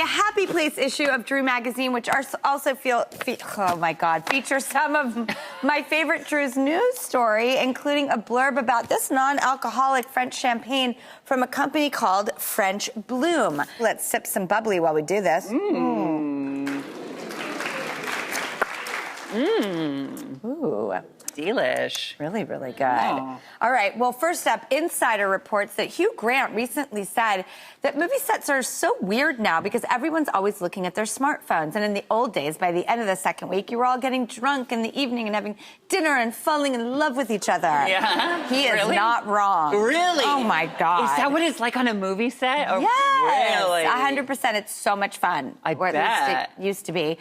a Happy Place issue of Drew magazine, which also features some of my favorite Drew's news story, including a blurb about this non-alcoholic French champagne from a company called French Bloom. Let's sip some bubbly while we do this. Ooh. Delish. Really, really good. Oh. All right, well, first up, Insider reports that Hugh Grant recently said that movie sets are so weird now because everyone's always looking at their smartphones. And in the old days, by the end of the second week, you were all getting drunk in the evening and having dinner and falling in love with each other. Yeah. He is Really? Not wrong. Really? Oh, my God. Is that what it's like on a movie set? Oh, Yes, really? 100%. It's so much fun. I or bet. At least it used to be.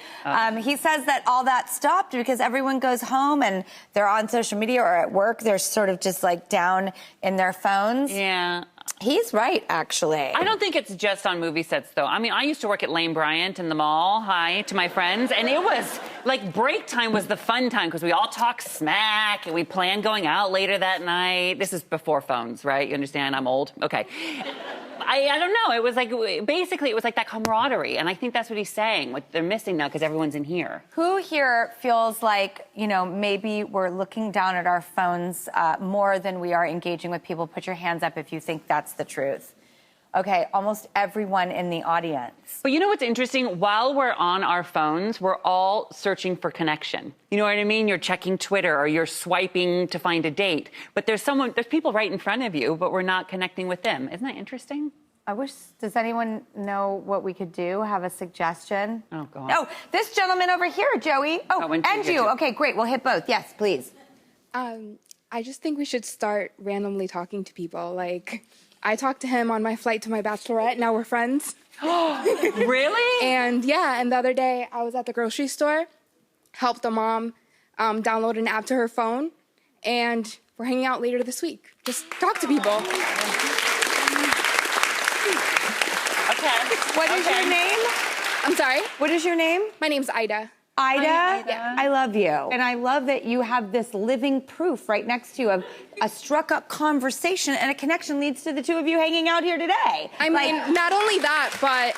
He says that all that stopped because everyone goes home and they're on social media or at work. They're sort of just like down in their phones. Yeah. He's right, actually. I don't think it's just on movie sets, though. I mean, I used to work at Lane Bryant in the mall. Hi to my friends. And it was, like, break time was the fun time because we all talk smack and we plan going out later that night. This is before phones, right? You understand? I'm old. Okay. I don't know. It was like, basically, it was like that camaraderie. And I think that's what he's saying, what they're missing now because everyone's in here. Who here feels like, you know, maybe we're looking down at our phones more than we are engaging with people? Put your hands up if you think that's the truth. Okay, almost everyone in the audience. But you know what's interesting? While we're on our phones, we're all searching for connection. You know what I mean? You're checking Twitter or you're swiping to find a date. But there's people right in front of you, but we're not connecting with them. Isn't that interesting? Does anyone know what we could do? Have a suggestion? Oh, God. Oh, this gentleman over here, Joey. Oh, and you. Okay, great. We'll hit both. Yes, please. I just think we should start randomly talking to people. Like, I talked to him on my flight to my bachelorette. Now we're friends. Really? And yeah, and the other day I was at the grocery store, helped a mom download an app to her phone, and we're hanging out later this week. Just talk to people. Okay. What is your name? I'm sorry? What is your name? My name's Ida. Ida? Yeah. I love you. And I love that you have this living proof right next to you of a struck-up conversation and a connection leads to the two of you hanging out here today. I mean, not only that, but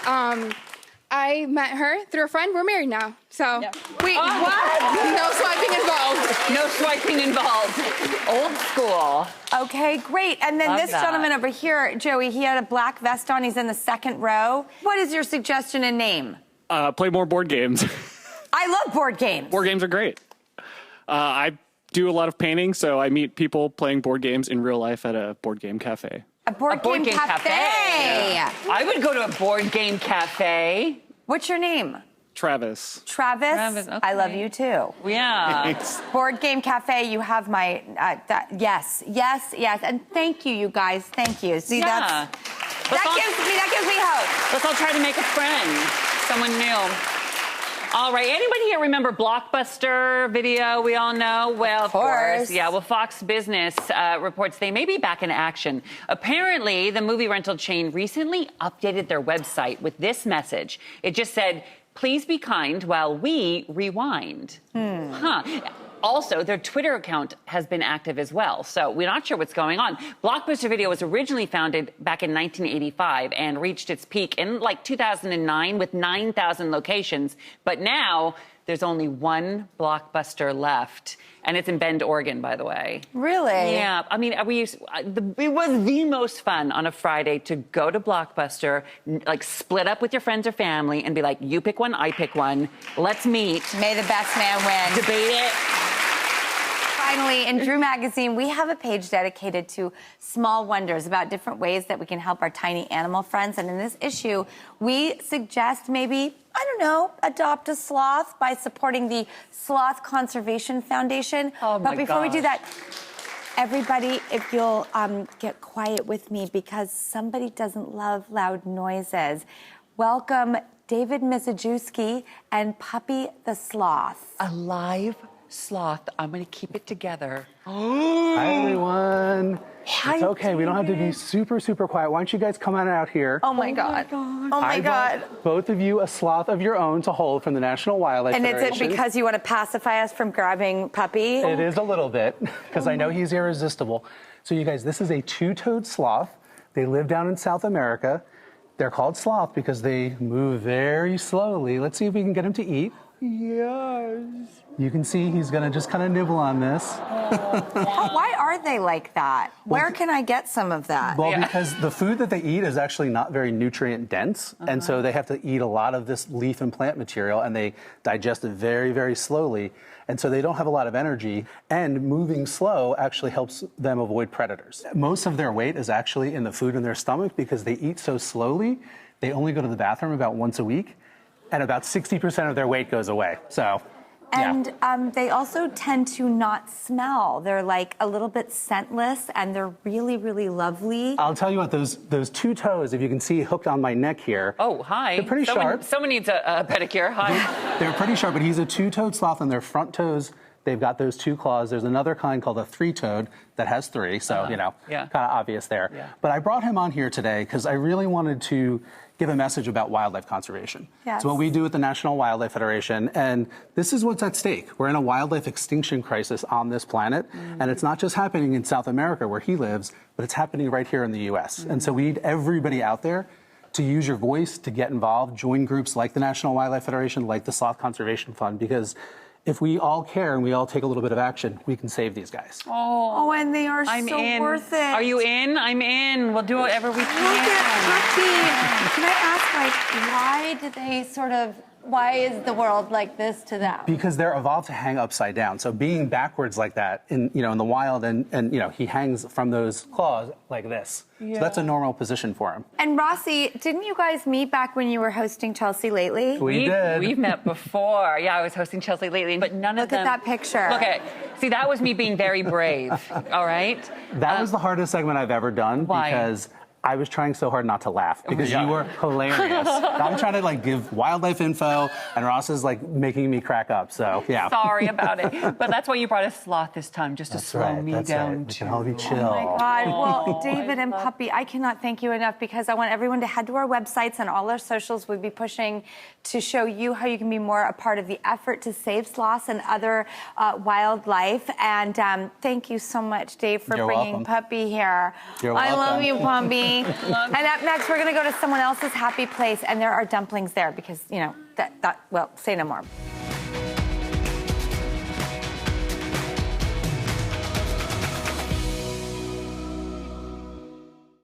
I met her through a friend. We're married now, so. Yeah. Wait, what? No swiping involved. No swiping involved. Old school. Okay, great. And then Love this that. gentleman over here, Joey, he had a black vest on. He's in the second row. What is your suggestion and name? Play more board games. I love board games. Board games are great. I do a lot of painting, so I meet people playing board games in real life at a board game cafe. A board game cafe. Yeah. I would go to a board game cafe. What's your name? Travis. Travis. Okay. I love you too. Yeah. Thanks. Board Game Cafe, you have my, yes. And thank you, you guys. Thank you. See, Yeah. that gives me hope. Let's all try to make a friend. Someone new. All right, anybody here remember Blockbuster video we all know? Well, of course. Yeah, well, Fox Business reports they may be back in action. Apparently, the movie rental chain recently updated their website with this message. It just said, please be kind while we rewind. Also, their Twitter account has been active as well, so we're not sure what's going on. Blockbuster Video was originally founded back in 1985 and reached its peak in like 2009 with 9,000 locations. But now there's only one Blockbuster left, and it's in Bend, Oregon, by the way. Really? Yeah. I mean, it was the most fun on a Friday to go to Blockbuster, like split up with your friends or family, and be like, you pick one, I pick one. Let's meet. May the best man win. Debate it. Finally, in Drew Magazine, we have a page dedicated to small wonders about different ways that we can help our tiny animal friends. And in this issue, we suggest maybe, I don't know, adopt a sloth by supporting the Sloth Conservation Foundation. Oh, my But before we do gosh. that, everybody, if you'll get quiet with me because somebody doesn't love loud noises. Welcome David Mizajewski and Puppy the Sloth. A live sloth. I'm going to keep it together. Hi, everyone. It's okay. We don't have to be super, super quiet. Why don't you guys come on out here? Oh, my God. Oh, my I God. brought both of you a sloth of your own to hold from the National Wildlife And Federation. is it because you want to pacify us from grabbing Puppy? It is a little bit, because I know he's irresistible. So you guys, this is a two-toed sloth. They live down in South America. They're called sloth because they move very slowly. Let's see if we can get him to eat. Yes. You can see he's gonna just kind of nibble on this. Why are they like that? Where can I get some of that? Well, because the food that they eat is actually not very nutrient dense, and so they have to eat a lot of this leaf and plant material, and they digest it very, very slowly, and so they don't have a lot of energy, and moving slow actually helps them avoid predators. Most of their weight is actually in the food in their stomach because they eat so slowly, they only go to the bathroom about once a week, and about 60% of their weight goes away, so. And they also tend to not smell. They're like a little bit scentless, and they're really, really lovely. I'll tell you what, those two toes, if you can see hooked on my neck here. Oh, hi. They're pretty sharp. Someone needs a pedicure. Hi. They're pretty sharp, but he's a two-toed sloth, and their front toes, they've got those two claws. There's another kind called a three-toed that has three, so, kind of obvious there. Yeah. But I brought him on here today because I really wanted to give a message about wildlife conservation. Yes. It's what we do at the National Wildlife Federation, and this is what's at stake. We're in a wildlife extinction crisis on this planet, and it's not just happening in South America where he lives, but it's happening right here in the US. And so we need everybody out there to use your voice, to get involved, join groups like the National Wildlife Federation, like the Sloth Conservation Fund, because if we all care and we all take a little bit of action, we can save these guys. Oh, and they are I'm so in. worth it. Are you in? I'm in. We'll do whatever we can. Look at Puppy. Can I ask, like, why is the world like this to them? Because they're evolved to hang upside down. So being backwards like that in the wild, and he hangs from those claws like this. So that's a normal position for him. And Rossi, didn't you guys meet back when you were hosting Chelsea Lately? We did. We've met before. Yeah, I was hosting Chelsea Lately, but none of them. Look at that picture. Look at, see, that was me being very brave. All right. That was the hardest segment I've ever done. Why? Because I was trying so hard not to laugh because you were hilarious. I'm trying to give wildlife info, and Ross is making me crack up. So yeah. Sorry about it, but that's why you brought a sloth this time, just to slow me down. Right. We can all be chill. Oh my God. Well, David and Puppy, I cannot thank you enough because I want everyone to head to our websites and all our socials. We'll be pushing to show you how you can be more a part of the effort to save sloths and other wildlife. And thank you so much, Dave, for bringing welcome. Puppy here. You're I welcome. love you, Puppy. And up next, we're going to go to someone else's happy place, and there are dumplings there because, well, say no more.